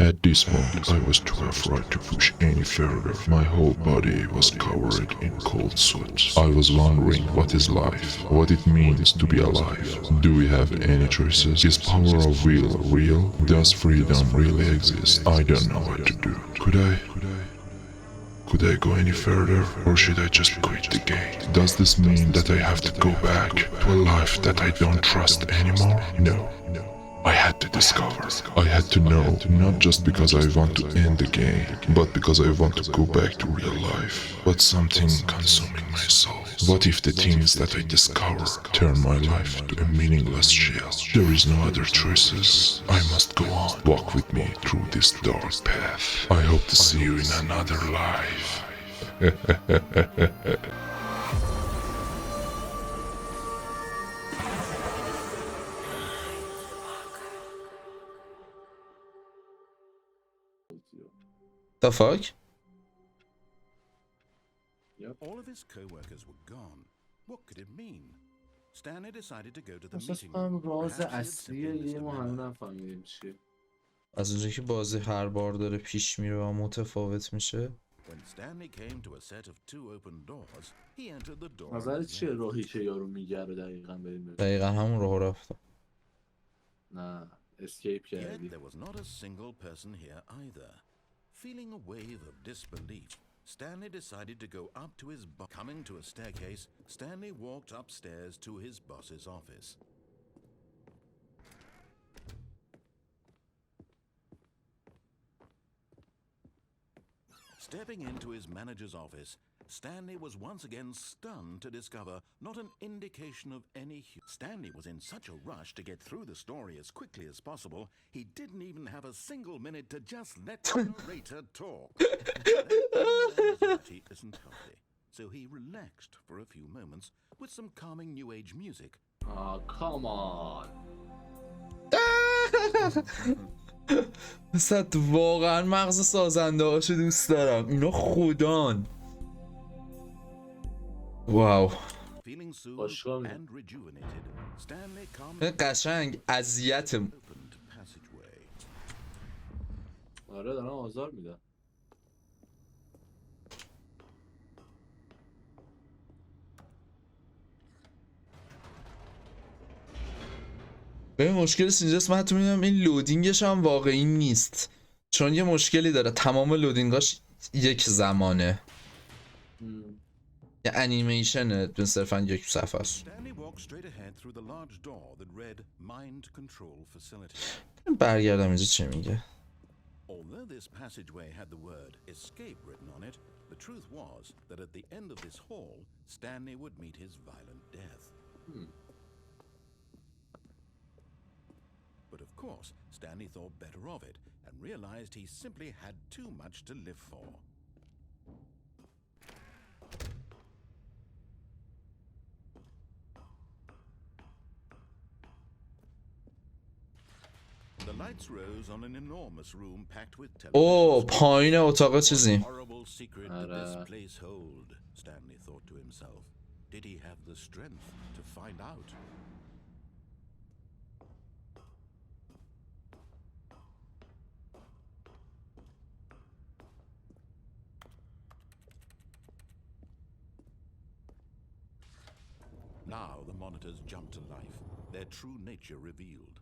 At this moment, I was too afraid to push any further. My whole body was covered in cold sweat. I was wondering what is life, what it means to be alive. Do we have any choices? Is power of will real? Does freedom really exist? I don't know what to do. Could I go any further, or should I just quit the game? Does this mean that I have to go back to a life that I don't trust anymore? No. I had to discover. I had to know, not just because I want to end the game, but because I want to go back to real life. But something consuming my soul. What if the things that I discover turn my life to a meaningless shell? There is no other choices. I must go on. Walk with me through this dark path. I hope to see you in another life. The fuck? All of his co-workers were gone. What could it mean? Stanley decided to go to the احساس meeting کنم room. راز Perhaps he had اصلی simply missed یه the ما memo. هنوز نفهمیدیم چیه. از اونجایی که بازی هر بار داره پیش میره و متفاوت میشه. When Stanley came to a set of two open doors, he entered the door. نظرت چیه راهی که یارو میگه رو دقیقا بریم ببینیم؟ دقیقا همون راه رفتم. نه اسکیپ Yet کردی. there was not a single person here either. Feeling a wave of disbelief, Stanley decided to go up to his boss. Coming to a staircase, Stanley walked upstairs to his boss's office. Stepping into his manager's office, Stanley was once again stunned to discover not an indication of any Stanley was in such a rush to get through the story as quickly as possible, he didn't even have a single minute to just let the narrator talk. Anxiety isn't healthy, so he relaxed for a few moments with some calming new age music. come on. مثلا واقعا مغز سازنده هاشو دوست دارم. اینا خودان. واو. Feeling soothed باشگاه میرم. and rejuvenated, Stanley calmly قشنگ اذیت opened passageway. آره دارم آزار میدم. ببین مشکلش اینجاست، من حتی میدونم این لودینگش هم واقعی نیست، چون یه مشکلی داره تمام لودینگاش یک زمانه. یه انیمیشنه صرفا یک صفحه است. Stanley walked straight ahead through the large door that read Mind Control Facility. برگردم اینجا چی میگه. Although this passageway had the word escape written on it, the truth was that at the end of this hall, Stanley would meet his violent death. But of course, Stanley thought better of it and realized he simply had too much to live for. The lights rose on an enormous room packed with اوه televisions. پایین اتاق چیزی. Horrible secret did this place hold? Stanley thought to himself. Did he have the strength to find out? Now the monitors jumped to life, their true nature revealed.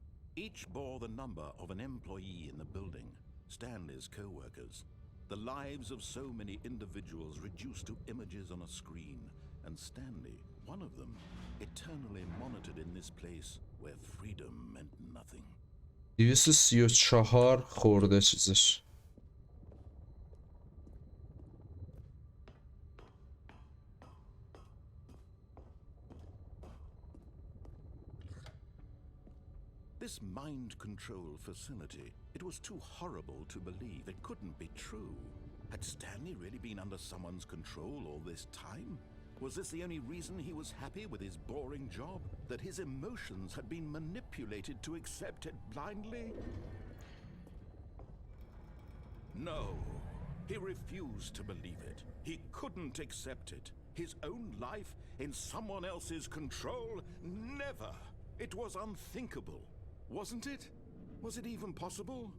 Each bore the number of an employee in the building, Stanley's co-workers. The lives of so many individuals reduced to images on a screen, and Stanley, one of them, eternally monitored in this place where freedom meant nothing. 234 خورده چیزش. This mind control facility, it was too horrible to believe. It couldn't be true. Had Stanley really been under someone's control all this time? Was this the only reason he was happy with his boring job? That his emotions had been manipulated to accept it blindly? No, he refused to believe it. He couldn't accept it. His own life in someone else's control? Never! It was unthinkable. Wasn't it? Was it even possible?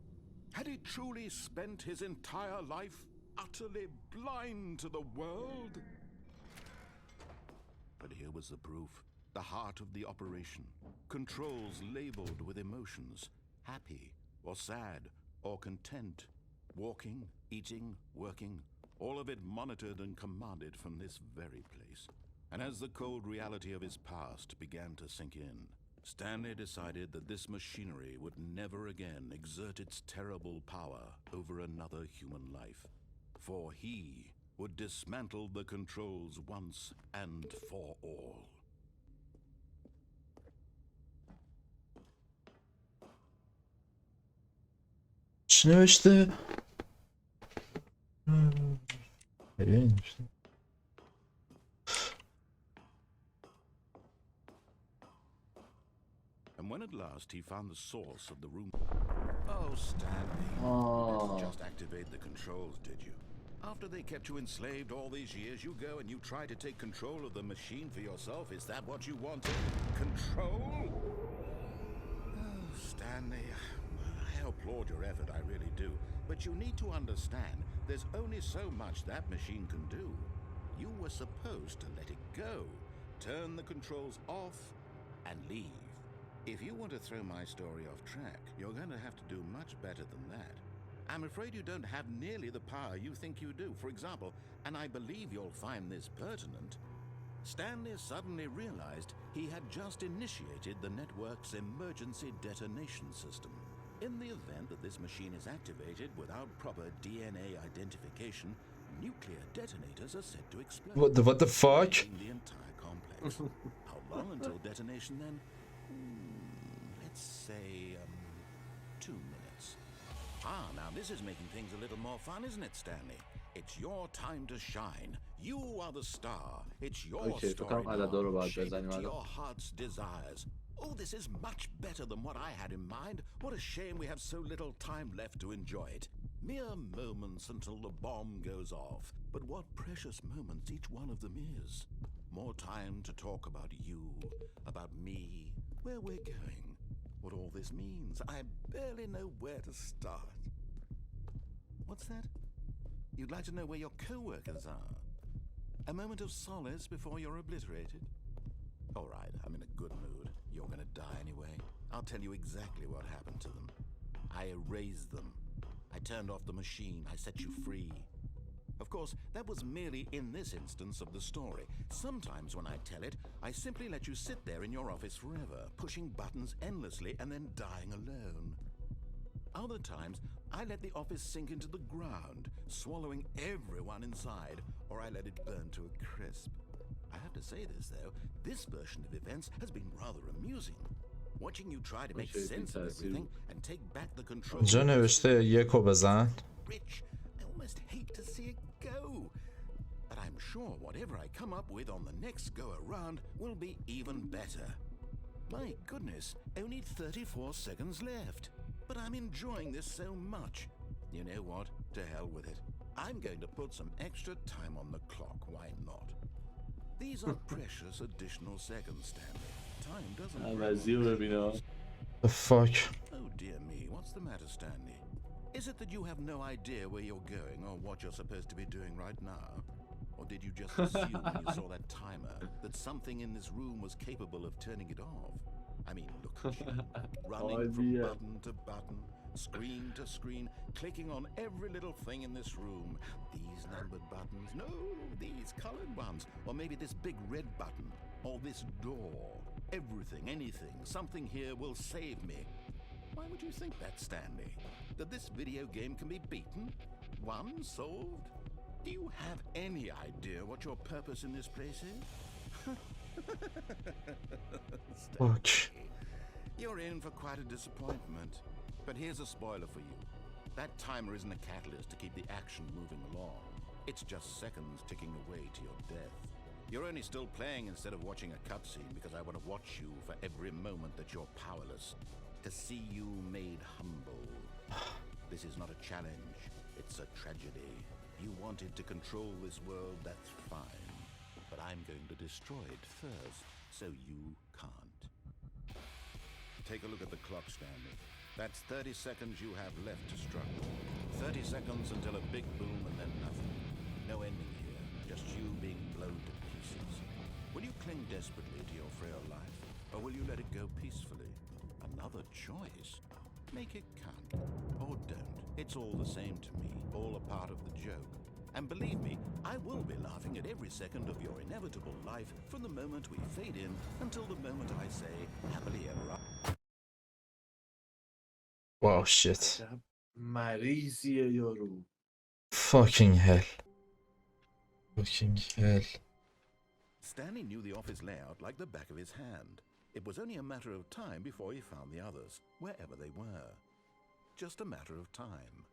Had he truly spent his entire life utterly blind to the world? But here was the proof. The heart of the operation. Controls labeled with emotions. Happy or sad or content. Walking, eating, working. All of it monitored and commanded from this very place. And as the cold reality of his past began to sink in, Stanley decided that this machinery would never again exert its terrible power over another human life. For he would dismantle the controls once and for all. چی نوشته؟ And when at last he found the source of the room... Oh, Stanley. Oh. You didn't just activate the controls, did you? After they kept you enslaved all these years, you go and you try to take control of the machine for yourself. Is that what you wanted? Control? Oh, Stanley, I applaud your effort, I really do. But you need to understand, there's only so much that machine can do. You were supposed to let it go, turn the controls off, and leave. If you want to throw my story off track, you're going to have to do much better than that. I'm afraid you don't have nearly the power you think you do. For example, and I believe you'll find this pertinent, Stanley suddenly realized he had just initiated the network's emergency detonation system. In the event that this machine is activated without proper DNA identification, nuclear detonators are set to explode. What the fuck? The entire complex. How long until detonation then? Let's say 2 minutes. Ah, now this is making things a little more fun, isn't it, Stanley? It's your time to shine. You are the star. It's your Okay, story فکرم عددا رو now. باید Shape it بزنیم to الان. your heart's desires. Oh, this is much better than what I had in mind. What a shame we have so little time left to enjoy it. Mere moments until the bomb goes off. But what precious moments each one of them is. More time to talk about you, about me, where we're going, what all this means. I barely know where to start. What's that? You'd like to know where your co-workers are? A moment of solace before you're obliterated? All right, I'm in a good mood. You're gonna die anyway. I'll tell you exactly what happened to them. I erased them. I turned off the machine. I set you free. Of course, that was merely in this instance of the story. Sometimes when I tell it, I simply let you sit there in your office forever, pushing buttons endlessly and then dying alone. Other times, I let the office sink into the ground, swallowing everyone inside, or I let it burn to a crisp. I have to say this, though, this version of events has been rather amusing. Watching you try to make sense of everything and take back the control... اینجا نوشته یکو بزن. Rich, I almost hate to see it go. But I'm sure whatever I come up with on the next go-around will be even better. My goodness, only 34 seconds left. But I'm enjoying this so much. You know what? To hell with it. I'm going to put some extra time on the clock, why not? These are precious additional seconds, Stanley. Time doesn't... عوضی رو ببینم. The fuck. Oh dear me, what's the matter, Stanley? Is it that you have no idea where you're going or what you're supposed to be doing right now? Or did you just assume when you saw that timer that something in this room was capable of turning it off? I mean, look at you, running from button to button, screen to screen, clicking on every little thing in this room. These numbered buttons, no, these colored ones, or maybe this big red button, or this door. Everything, anything, something here will save me. Why would you think that, Stanley? That this video game can be beaten? Won? Solved? Do you have any idea what your purpose in this place is? Fuck. You're in for quite a disappointment. But here's a spoiler for you. That timer isn't a catalyst to keep the action moving along. It's just seconds ticking away to your death. You're only still playing instead of watching a cutscene because I want to watch you for every moment that you're powerless. To see you made humble. This is not a challenge. It's a tragedy. You wanted to control this world, that's fine. But I'm going to destroy it first, so you can't. Take a look at the clock, Stanley. That's 30 seconds you have left to struggle. 30 seconds until a big boom and then nothing. No ending here, just you being blown to pieces. Will you cling desperately to your frail life, or will you let it go peacefully? Another choice. Make it count, or don't. It's all the same to me, all a part of the joke. And believe me, I will be laughing at every second of your inevitable life from the moment we fade in until the moment I say happily ever after. Wow, shit. عجب مریضیه یارو. Fucking hell. Fucking hell. Stanley knew the office layout like the back of his hand. It was only a matter of time before he found the others, wherever they were. Just a matter of time.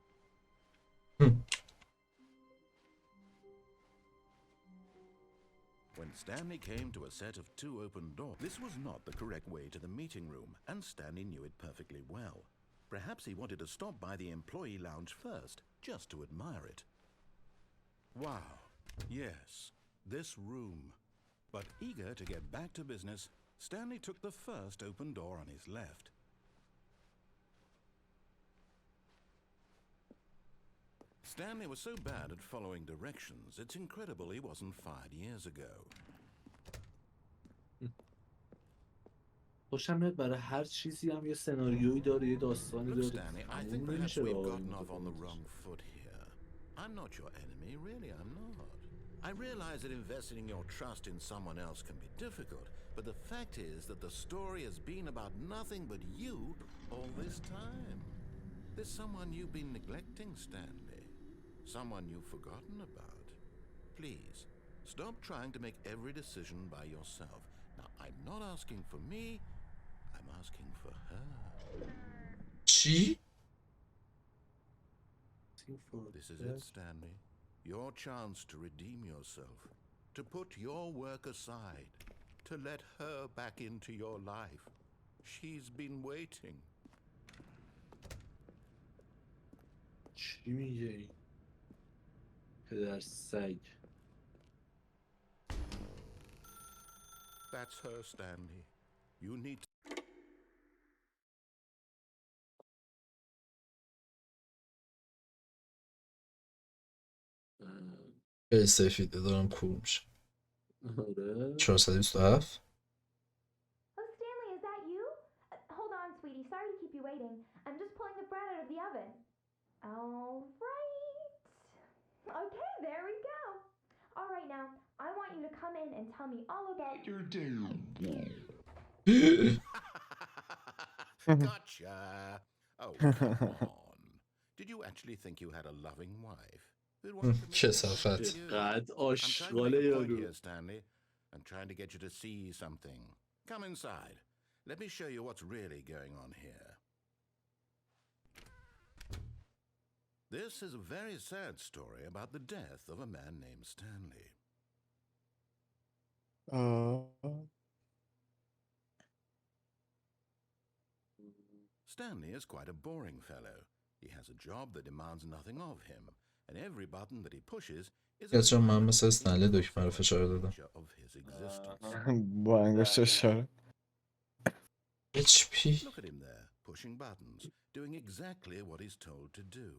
When Stanley came to a set of 2 open doors, this was not the correct way to the meeting room, and Stanley knew it perfectly well. Perhaps he wanted to stop by the employee lounge first, just to admire it. Wow, yes, this room. But eager to get back to business, Stanley took the first open door on his left. Stanley was so bad at following directions, it's incredible he wasn't fired years ago. خوشم میاد برای هر چیزی هم یه سناریویی داره، یه داستانی Look, داره. Stanley, I تموم think perhaps نمیشه we've واقعا gotten این off on the اتفاقات. wrong foot here. I'm not your enemy, really, I'm not. I realize that investing your trust in someone else can be difficult, but the fact is that the story has been about nothing but you all this time. There's someone you've been neglecting, Stanley. Someone you've forgotten about. Please, stop trying to make every decision by yourself. Now, I'm not asking for me, I'm asking for her. چی؟ This is it, Stanley. Your chance to redeem yourself. To put your work aside. To let her back into your life. She's been waiting. چی میگه این پدر سگ؟ That's her, Stanley. You need to... خیلی سفیده دارم کور میشه. آره 427. Oh, Stanley, is that you? Hold on, sweetie. Sorry to keep you waiting. I'm just pulling the bread out of the oven. All right. Okay, there we go. All right, now, I want you to come in and tell me all about your day. Gotcha. Oh, come on. Did you actually think you had a loving wife? Who'd want to commit کثافت. to you? قد I'm trying to آشغاله make a point یارو. here, Stanley. I'm trying to get you to see something. Come inside. Let me show you what's really going on here. This is a very sad story about the death of a man named Stanley. Stanley is quite a boring fellow. He has a job that demands nothing of him, and every button that he pushes is a گرچه من مثل reminder استنلی of دکمه رو فشار دادم. of his existence. با انگشت اشاره. HP. Look at him there, pushing buttons, doing exactly what he's told to do.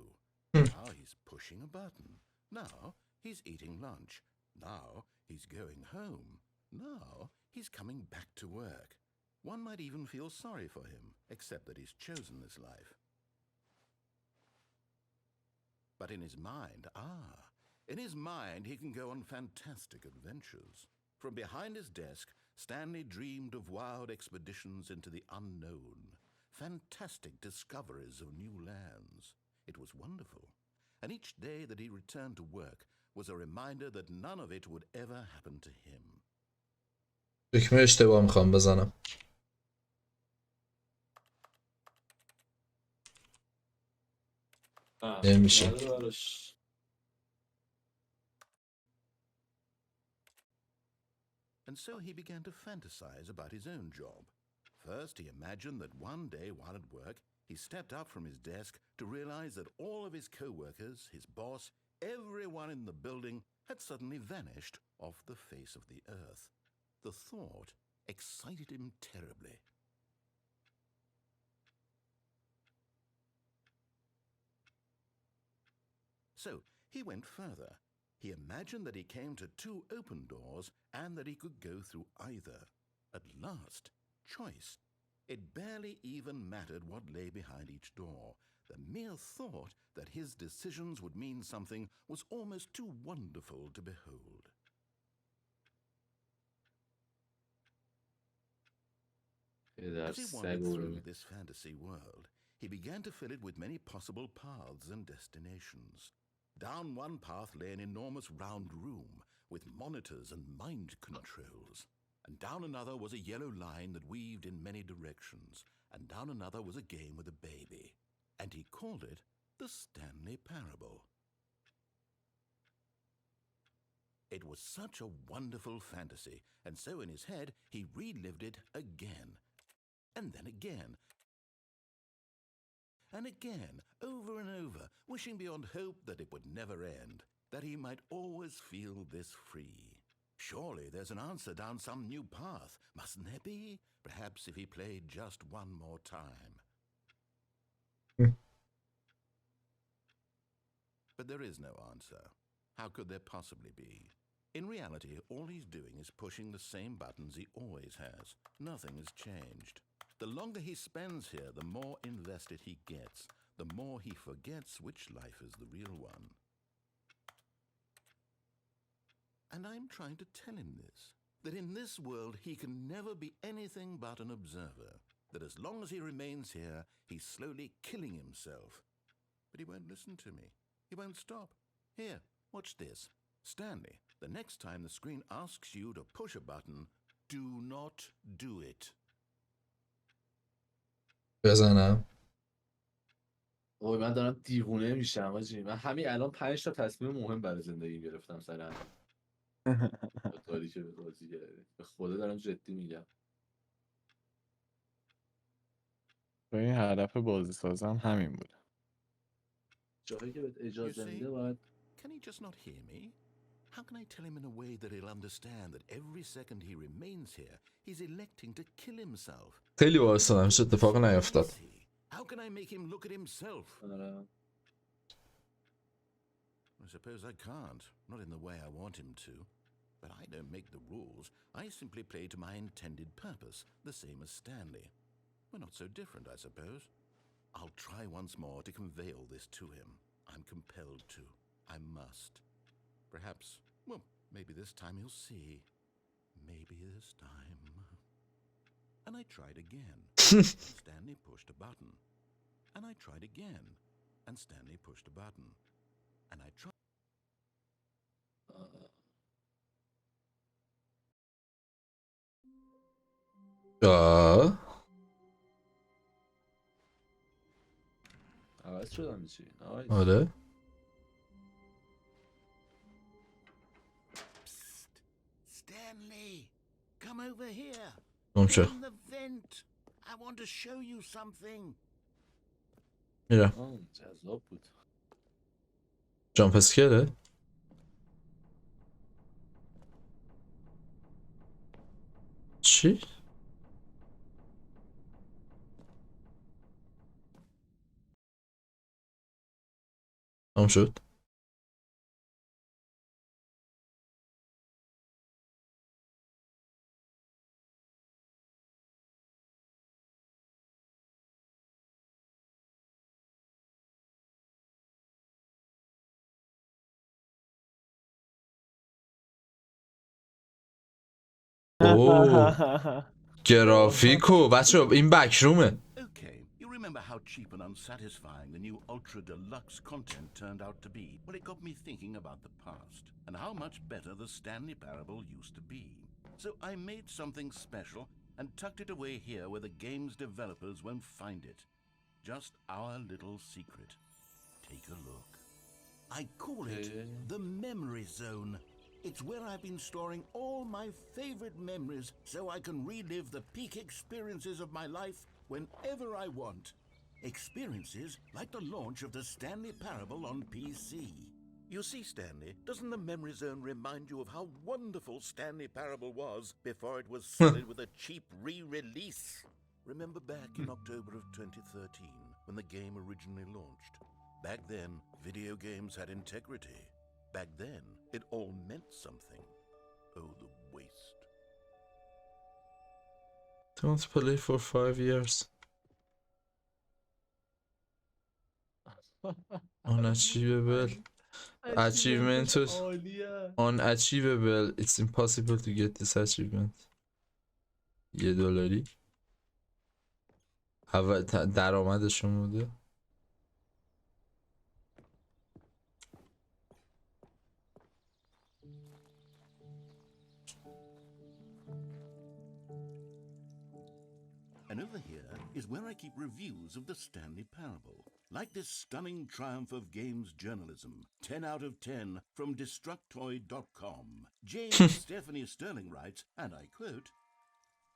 Now he's pushing a button. Now he's eating lunch. Now he's going home. Now he's coming back to work. One might even feel sorry for him, except that he's chosen this life. But in his mind, he can go on fantastic adventures. From behind his desk, Stanley dreamed of wild expeditions into the unknown, fantastic discoveries of new lands. It was wonderful. And each day that he returned to work was a reminder that none of it would ever happen to him. دکمه اشتباه میخوام بزنم. نمیشه. And so he began to fantasize about his own job. First, he imagined that one day while at work, he stepped up from his desk to realize that all of his co-workers, his boss, everyone in the building had suddenly vanished off the face of the earth. The thought excited him terribly. So he went further. He imagined that he came to 2 open doors and that he could go through either. At last, choice. It barely even mattered what lay behind each door. The mere thought that his decisions would mean something was almost too wonderful to behold. As he wandered through this fantasy world, he began to fill it with many possible paths and destinations. Down one path lay an enormous round room with monitors and mind controls. And down another was a yellow line that weaved in many directions. And down another was a game with a baby. And he called it the Stanley Parable. It was such a wonderful fantasy, and so in his head he relived it again. And then again. And again, over and over, wishing beyond hope that it would never end, that he might always feel this free. Surely there's an answer down some new path, mustn't there be? Perhaps if he played just one more time. But there is no answer. How could there possibly be? In reality, all he's doing is pushing the same buttons he always has. Nothing has changed. The longer he spends here, the more invested he gets, the more he forgets which life is the real one. And I'm trying to tell him this, that in this world he can never be anything but an observer, that as long as he remains here, he's slowly killing himself. But he won't listen to me. He won't stop. Here, watch this. Stanley, the next time the screen asks you to push a button, do not do it. بزنم. اوه من دارم دیوونه میشم آجی. من همین الان 5 تا تصمیم مهم برای زندگی گرفتم سر هم. کاری که بازی کردی. به خدا دارم جدی میگم. و این هدف بازی سازم همین بود. جایی که بهت You اجازه see, میده باید can he just not hear me? How can I tell him in a way that he'll understand that every second he remains here, he's electing to kill himself? خیلی واسه همیشه اتفاق نیفتاد. How can I make him look at himself? آره. I suppose I can't, not in the way I want him to. But I don't make the rules. I simply play to my intended purpose, the same as Stanley. We're not so different, I suppose. I'll try once more to convey all this to him. I'm compelled to. I must. Perhaps, well, maybe this time he'll see. Maybe this time. And I tried again. And Stanley pushed a button. And I tried again. And Stanley pushed a button. And I tried. عوض شدم چی؟ نایس. آره. Psst. Stanley, come over here. گم شو. In the vent. I want to show you something. میرم. جذاب بود. جامپ اسکره. چی؟ تمام شد. اوه گرافیکو بچه این بکرومه. Okay, you remember how cheap and unsatisfying the new Ultra Deluxe content turned out to be? Well, it got me thinking about the past and how much better the Stanley Parable used to be. So I made something special and tucked it away here where the game's developers won't find it. Just our little secret. Take a look. I call it the Memory Zone. It's where I've been storing all my favorite memories so I can relive the peak experiences of my life whenever I want. Experiences like the launch of the Stanley Parable on PC. You see, Stanley, doesn't the Memory Zone remind you of how wonderful Stanley Parable was before it was solid with a cheap re-release? Remember back in October of 2013 when the game originally launched? Back then, video games had integrity. Back then, it all meant something. Oh, the waste. Don't play for 5 years. Unachievable. Achievement عالیه. unachievable. It's impossible to get this achievement. $1 اول درآمدشون بوده. And over here is where I keep reviews of the Stanley Parable. Like this stunning triumph of games journalism. 10 out of 10 from Destructoid.com. James Stephanie Sterling writes, and I quote,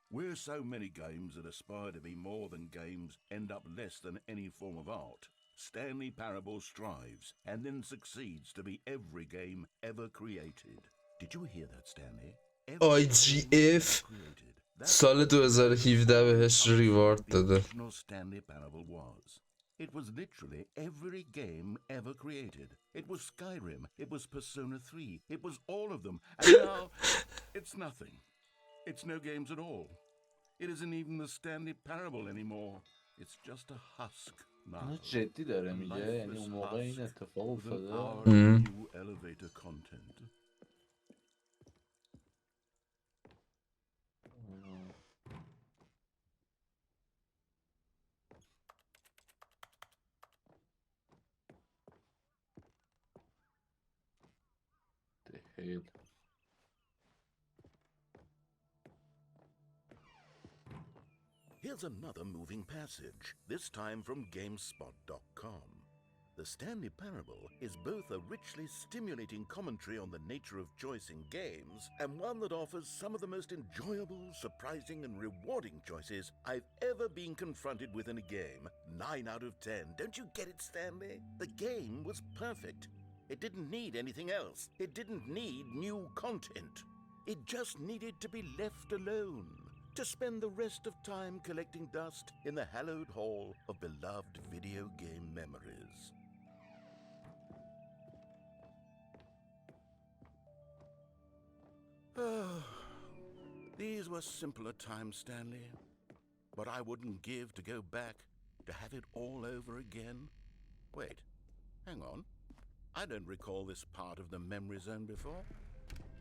"Where so many games that aspire to be more than games end up less than any form of art, Stanley Parable strives and then succeeds to be every game ever created." Did you hear that, Stanley? Every game IGF ever created. That's سال what 2017 بهش ریوارد the داده. original Stanley Parable was. It was literally every game ever created. It was Skyrim, it was Persona 3, it was all of them. And now, it's nothing. It's no games at all. It isn't even the Stanley Parable anymore. It's just a husk now. اینو جدی داره A میگه، یعنی lifeless اون موقع این husk اتفاق with an افتاده. hour of new elevator content. هیل. Here's another moving passage, this time from GameSpot.com. The Stanley Parable is both a richly stimulating commentary on the nature of choice in games and one that offers some of the most enjoyable, surprising, and rewarding choices I've ever been confronted with in a game. 9 out of 10. Don't you get it, Stanley? The game was perfect. It didn't need anything else. It didn't need new content. It just needed to be left alone, to spend the rest of time collecting dust in the hallowed hall of beloved video game memories. These were simpler times, Stanley. But I wouldn't give to go back, to have it all over again. Wait, hang on. I don't recall this part of the memory zone before.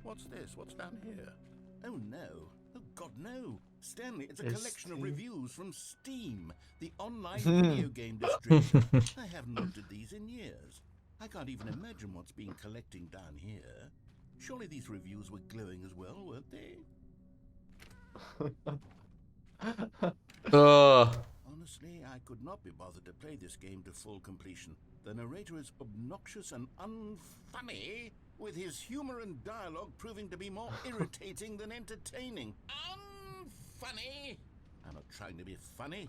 What's this? What's down here? Oh no. Oh God, no. Stanley, it's a It's collection of Steam. reviews from Steam, the online video game distributor. I haven't looked at these in years. I can't even imagine what's been collecting down here. Surely these reviews were glowing as well, weren't they? Honestly, I could not be bothered to play this game to full completion. The narrator is obnoxious and unfunny, with his humor and dialogue proving to be more irritating than entertaining. Unfunny! I'm not trying to be funny.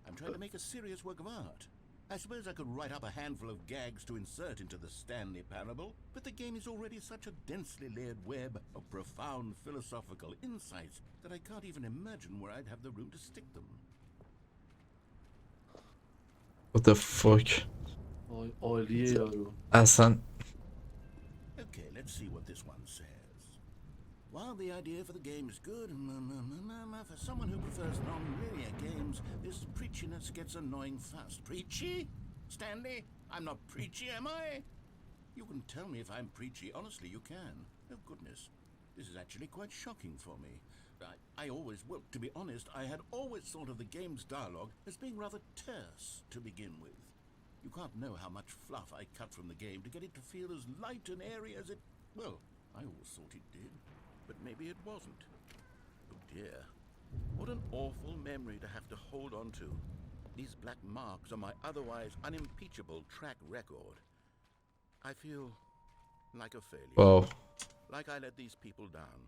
I'm trying to make a serious work of art. I suppose I could write up a handful of gags to insert into the Stanley Parable, but the game is already such a densely layered web of profound philosophical insights that I can't even imagine where I'd have the room to stick them. What the fuck. وای عالیه یارو. اصلا Okay, let's see what this one says. While the idea for the game is good, for someone who prefers non-linear games, this preachiness gets annoying fast. Preachy? Stanley, I'm not preachy, am I? You can tell me if I'm preachy. Honestly, you can. Oh, goodness. This is actually quite shocking for me. I always, well, to be honest, I had always thought of the game's dialogue as being rather terse to begin with. You can't know how much fluff I cut from the game to get it to feel as light and airy as it... Well, I always thought it did, but maybe it wasn't. Oh dear, what an awful memory to have to hold on to. These black marks on my otherwise unimpeachable track record. I feel like a failure. واو Like I let these people down.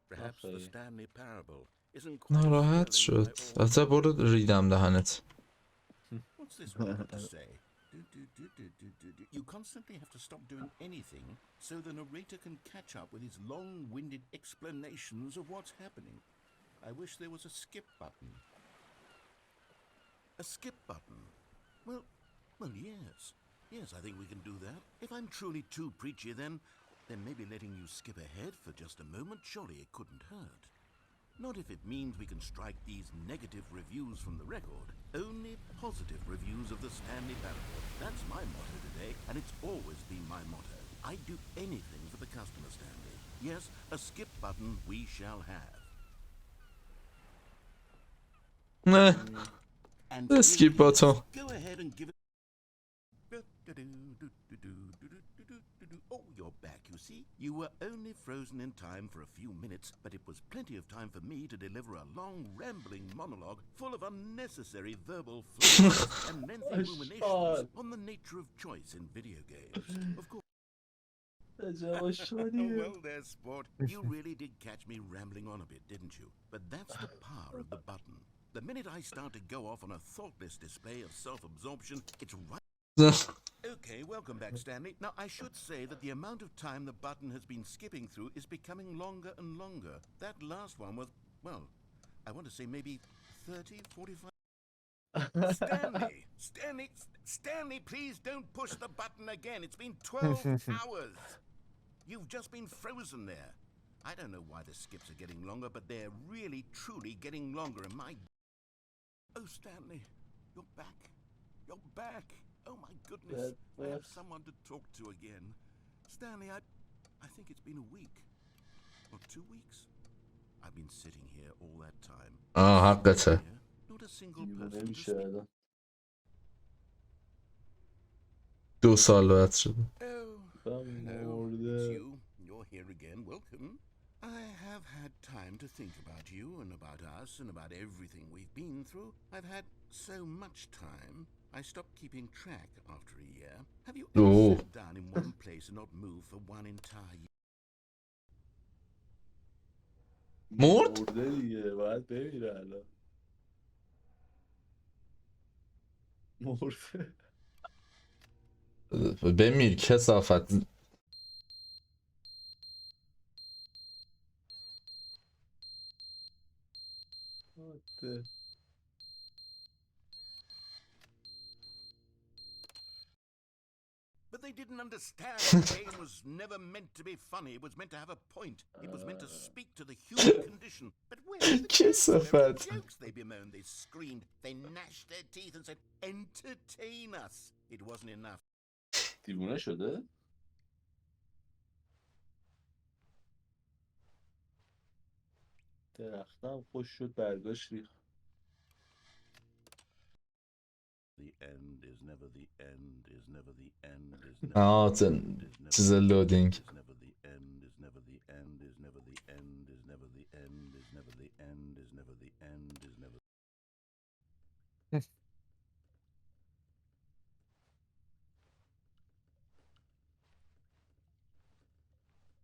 Perhaps the Okay. Stanley Parable isn't quite ناراحت fulfilling شد. my all- البته برو ریدم دهنت. What's this one got to say? You constantly have to stop doing anything so the narrator can catch up with his long-winded explanations of what's happening. I wish there was a skip button. A skip button? Well, yes. Yes, I think we can do that. If I'm truly too preachy, then maybe letting you skip ahead for just a moment, surely it couldn't hurt. Not if it means we can strike these negative reviews from the record. Only positive reviews of the Stanley Parable. That's my motto today, and it's always been my motto. I'd do anything for the customer, Stanley. Yes, a skip button we shall have. نه And اسکیپ باتون. go ahead and give it. Oh, you're back, you see. You were only frozen in time for a few minutes, but it was plenty of time for me to deliver a long, rambling monologue full of unnecessary verbal flaws and lengthy ruminations on the nature of choice in video games. Of course. Oh, well there, sport. You really did catch me rambling on a bit, didn't you? But that's the power of the button. The minute I start to go off on a thoughtless display of self-absorption, it's right. Okay, welcome back, Stanley. Now, I should say that the amount of time the button has been skipping through is becoming longer and longer. That last one was, well, I want to say maybe 30, 45... Stanley, please don't push the button again. It's been 12 hours. You've just been frozen there. I don't know why the skips are getting longer, but they're really, truly getting longer, and my... Oh, Stanley, you're back. You're back. Oh, my goodness. I have someone to talk to again. Stanley, I think it's been a week. Or 2 weeks. I've been sitting here all that time. حقته. Not a single person to speak. 2 سال بعد شده. Oh, hello. It's you. You're here again. Welcome. I have had time to think about you and about us and about everything we've been through. I've had so much time. I stopped keeping track after a year. Have you ever sat down in one place and not moved for one entire year? مرد؟ مرده دیگه باید بمیره الان. مرده. بمیر کثافت. مرده. But they didn't understand the game was never meant to be funny. It was meant to have a point. It was meant to speak to the human condition. But where were the jokes? Where were the jokes? They bemoaned, they screamed, they gnashed their teeth and said, entertain us. It wasn't enough. دیوونه شده؟ درختم خوش شد برگاش ریخت. The end is never the end is never the end is never the end is never چیز لودینگ. never the end is never the end is never the end is never the end is never the end is never the end is never.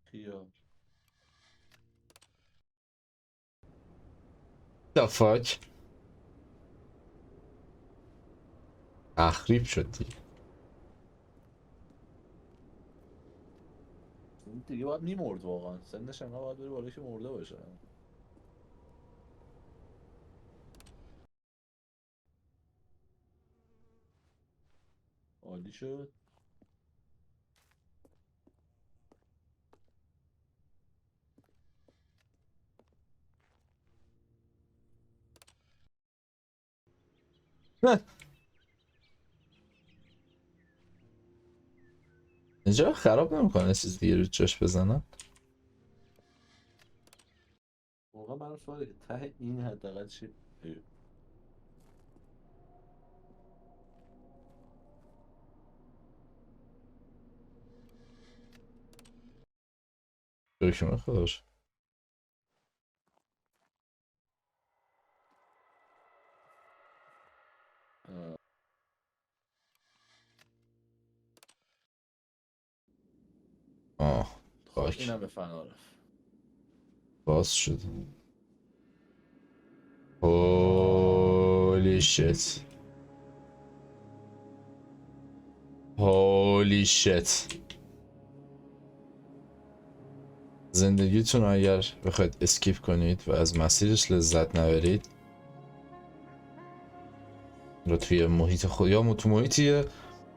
خیار. The fuck؟ تخریب شد دیگه. این دیگه باید میمرد واقعا. سنش انقدر باید بره بالا که مرده باشه. عالی شد. اینجا خراب نمیکنه چیز دیگه رو چش بزنم. واقعا برام سواله که ته این حداقل چی؟ دکمه خودش. خاک. اینم به فنا رفت. باز شد. هولی شت. هولی شت. زندگیتون اگر بخواید اسکیپ کنید و از مسیرش لذت نبرید رو توی محیط خود یا تو محیطیه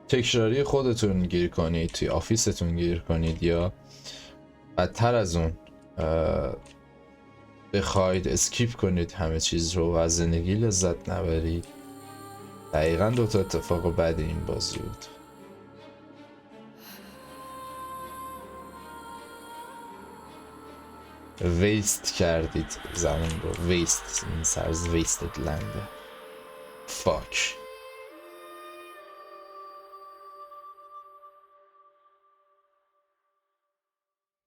تکراری خودتون گیر کنید، توی آفیستون گیر کنید، یا بدتر از اون بخواید اسکیپ کنید همه چیز رو و از زندگی لذت نبرید. دقیقا دوتا اتفاق بعد این بازی بود. ویست کردید زمان رو. ویست این سرز ویستد لنده. فاک.